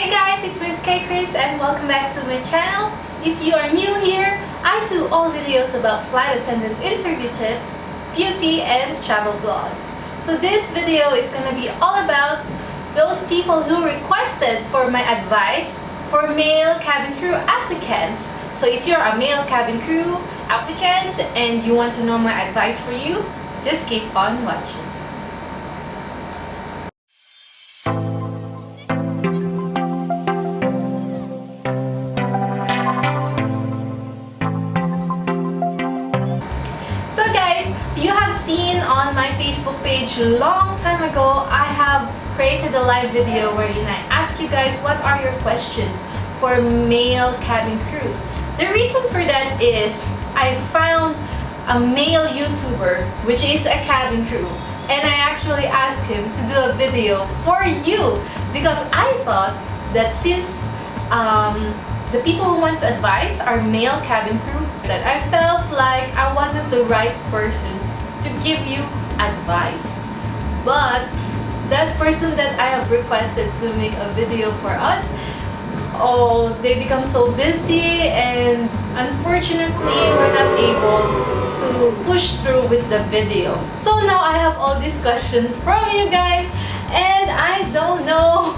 Hey guys, it's Miss Kaykrizz and welcome back to my channel. If you are new here, I do all videos about flight attendant interview tips, beauty, and travel vlogs. So this video is going to be all about those people who requested for my advice for male cabin crew applicants. So if you're a male cabin crew applicant and you want to know my advice for you, just keep on watching. So guys, you have seen on my Facebook page a long time ago, I have created a live video wherein I ask you guys what are your questions for male cabin crews. The reason for that is I found a male YouTuber which is a cabin crew, and I actually asked him to do a video for you because I thought that since the people who wants advice are male cabin crew, that I felt like I wasn't the right person to give you advice. But that person that I have requested to make a video for us, oh, they become so busy and unfortunately we're not able to push through with the video. So now I have all these questions from you guys and I don't know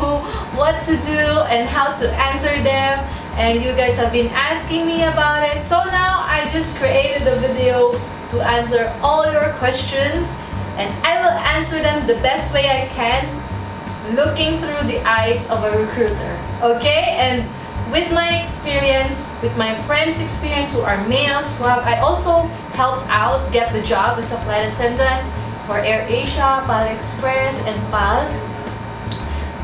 what to do and how to answer them, and you guys have been asking me about it. So now I just created a video to answer all your questions, and I will answer them the best way I can, looking through the eyes of a recruiter. Okay? And with my experience, with my friends' experience who are males, I also helped out get the job as a flight attendant for AirAsia, PAL Express, and PAL.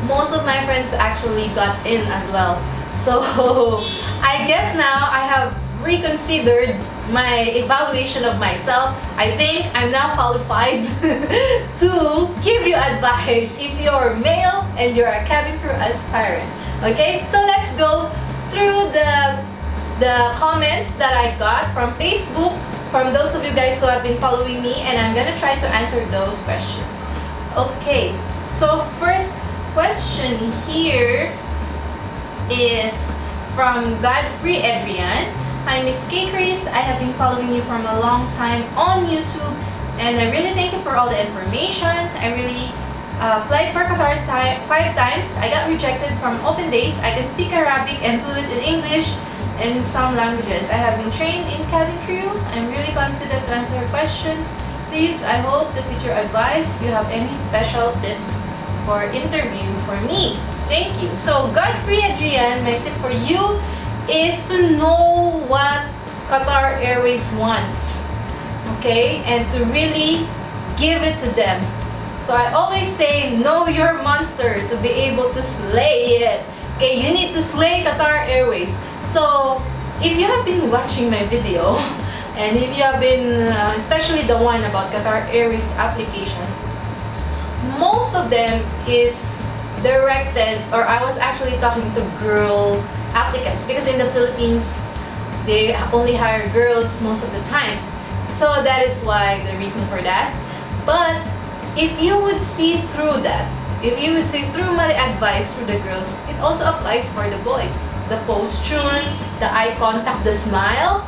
Most of my friends actually got in as well. So I guess now I have reconsidered my evaluation of myself. I think I'm now qualified to give you advice if you're male and you're a cabin crew aspirant. Okay, so let's go through the comments that I got from Facebook from those of you guys who have been following me, and I'm gonna try to answer those questions. Okay, so first question here is from Godfrey Adrian. Hi Miss Kaykrizz, I have been following you from a long time on YouTube and I really thank you for all the information. I really applied for Qatar 5 times. I got rejected from open days. I can speak Arabic and fluent in English and some languages. I have been trained in cabin crew. I'm really confident to answer your questions. Please, I hope that with your advice, you have any special tips for interview for me. Thank you. So Godfrey Adrian, my tip for you is to know what Qatar Airways wants, okay, and to really give it to them. So I always say, know your monster to be able to slay it. Okay, you need to slay Qatar Airways. So if you have been watching my video and if you have been especially the one about Qatar Airways application, most of them is directed, or I was actually talking to girl applicants because in the Philippines they only hire girls most of the time. So that is why the reason for that. But if you would see through that, if you would see through my advice for the girls, it also applies for the boys. The posture, the eye contact, the smile,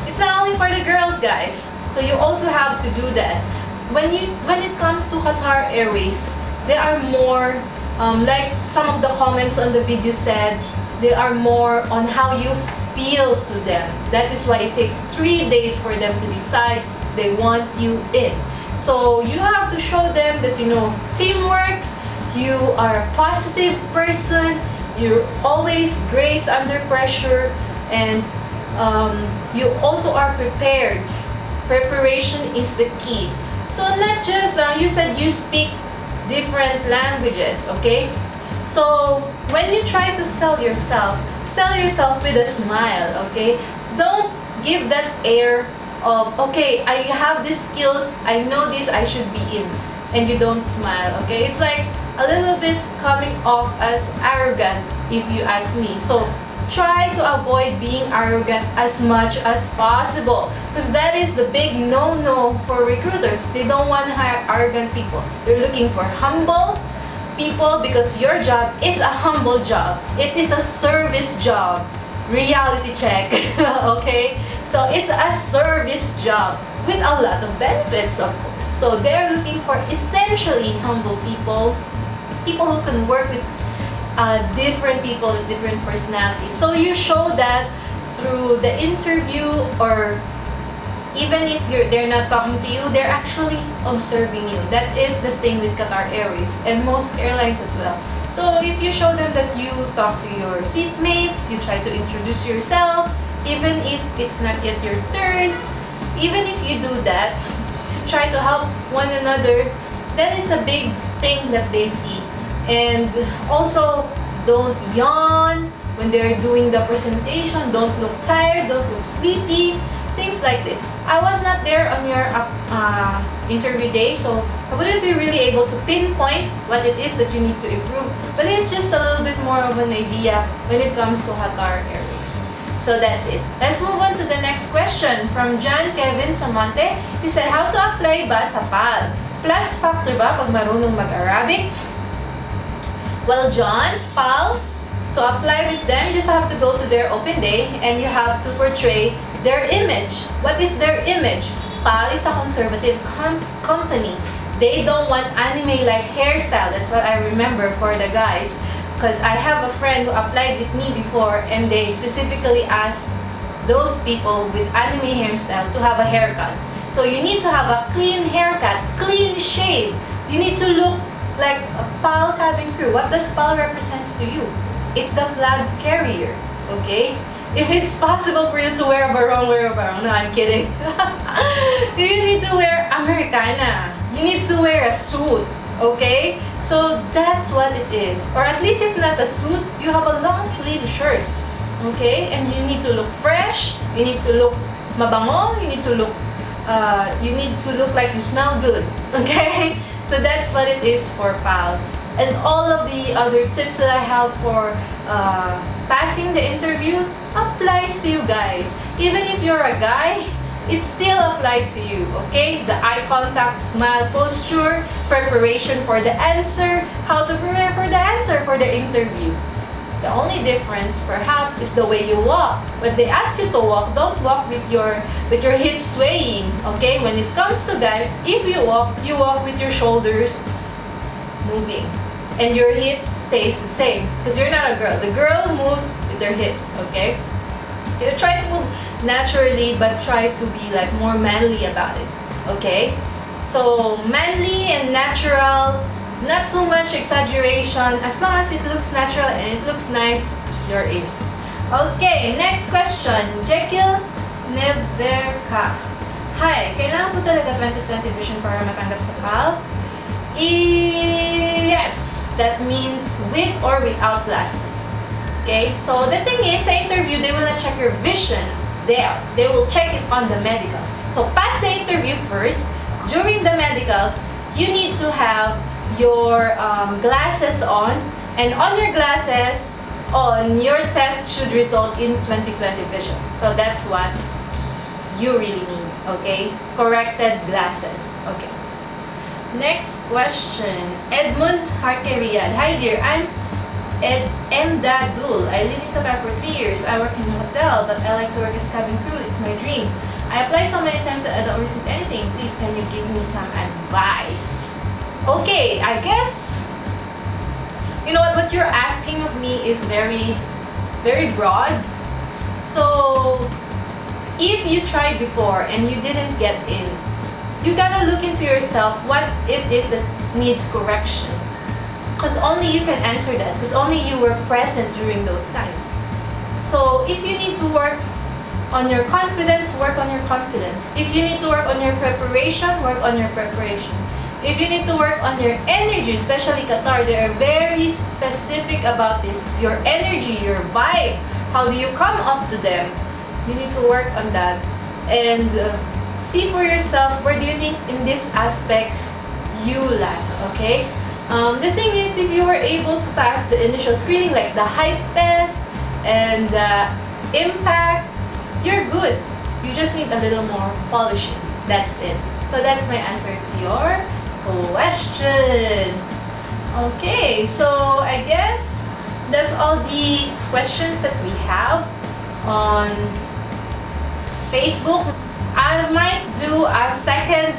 it's not only for the girls, guys. So you also have to do that. When it comes to Qatar Airways, they are more like some of the comments on the video said, they are more on how you feel to them. That is why it takes 3 days for them to decide they want you in. So you have to show them that you know teamwork, you are a positive person, you always grace under pressure, and you also are prepared. Preparation is the key. So not just, you said you speak different languages, okay? So when you try to sell yourself with a smile, okay? Don't give that air of, okay, I have these skills, I know this, I should be in, and you don't smile, okay? It's like a little bit coming off as arrogant if you ask me. So try to avoid being arrogant as much as possible, because that is the big no-no for recruiters. They don't want to hire arrogant people. They're looking for humble people, because your job is a humble job. It is a service job. Reality check. Okay? So it's a service job with a lot of benefits, of course. So they're looking for essentially humble people, people who can work with different people with different personalities. So you show that through the interview, or even if they're not talking to you, they're actually observing you. That is the thing with Qatar Airways and most airlines as well. So if you show them that you talk to your seatmates, you try to introduce yourself, even if it's not yet your turn, even if you do that, you try to help one another, that is a big thing that they see. And also, don't yawn when they're doing the presentation, don't look tired, don't look sleepy, things like this. I was not there on your interview day, so I wouldn't be really able to pinpoint what it is that you need to improve, but it's just a little bit more of an idea when it comes to Qatar Airways. So that's it. Let's move on to the next question from John Kevin Samonte. He said, how to apply ba sa PAL? Plus factor ba pag marunong mag-Arabic? Well, John, PAL, to apply with them, you just have to go to their open day and you have to portray their image. What is their image? PAL is a conservative company. They don't want anime-like hairstyle. That's what I remember for the guys. Because I have a friend who applied with me before, and they specifically asked those people with anime hairstyle to have a haircut. So you need to have a clean haircut, clean shave. You need to look like a PAL cabin crew. What does PAL represent to you? It's the flag carrier, okay? If it's possible for you to wear a barong, wear a barong. No, I'm kidding. You need to wear Americana. You need to wear a suit, okay? So that's what it is. Or at least if not a suit, you have a long sleeve shirt, okay? And you need to look fresh. You need to look mabango. You need to look like you smell good, okay? So that's what it is for PAL. And all of the other tips that I have for passing the interviews applies to you guys. Even if you're a guy, it still applies to you, okay? The eye contact, smile, posture, preparation for the answer, how to prepare for the answer for the interview. The only difference, perhaps, is the way you walk. When they ask you to walk, don't walk with your hips swaying, okay? When it comes to guys, if you walk with your shoulders moving, and your hips stays the same, because you're not a girl. The girl moves with their hips, okay? So you try to move naturally, but try to be like more manly about it, okay? So manly and natural. Not too much exaggeration. As long as it looks natural and it looks nice, you're in. Okay, next question. Jekyll Neverka. Hi, kailangan po talaga 2020 vision para matanggap sa PAL? Yes, that means with or without glasses. Okay, so the thing is, sa interview, they will not check your vision there. They will check it on the medicals. So pass the interview first. During the medicals, you need to have your glasses on, and on your glasses your test should result in 2020 vision. So that's what you really need, okay? Corrected glasses. Okay, next question. Edmund Harkerian. Hi dear, I'm M. Dadul. I live in Qatar for 3 years. I work in a hotel, but I like to work as cabin crew. It's my dream. I apply so many times that I don't receive anything. Please, can you give me some advice? Okay, I guess, you know what you're asking of me is very, very broad. So, if you tried before and you didn't get in, you gotta look into yourself what it is that needs correction. Because only you can answer that, because only you were present during those times. So, if you need to work on your confidence, work on your confidence. If you need to work on your preparation, work on your preparation. If you need to work on your energy, especially Qatar, they are very specific about this. Your energy, your vibe, how do you come off to them? You need to work on that. And see for yourself, where do you think in these aspects you lack, okay? The thing is, if you were able to pass the initial screening, like the height test and the impact, you're good. You just need a little more polishing. That's it. So that's my answer to your question. Okay, so I guess that's all the questions that we have on Facebook. I might do a second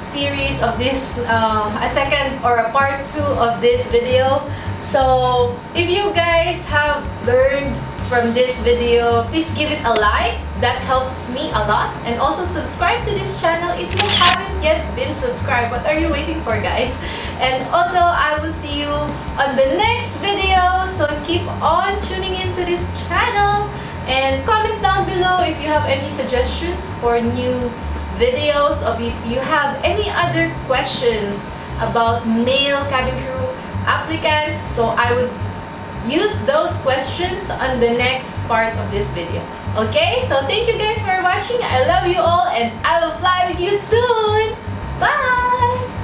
series of this, a second or a part 2 of this video. So if you guys have learned from this video, please give it a like. That helps me a lot. And also subscribe to this channel if you haven't yet been subscribed. What are you waiting for, guys? And also, I will see you on the next video. So keep on tuning into this channel. And comment down below if you have any suggestions for new videos, or if you have any other questions about male cabin crew applicants. So I would use those questions on the next part of this video. Okay, so thank you guys for watching. I love you all, and I will fly with you soon. Bye!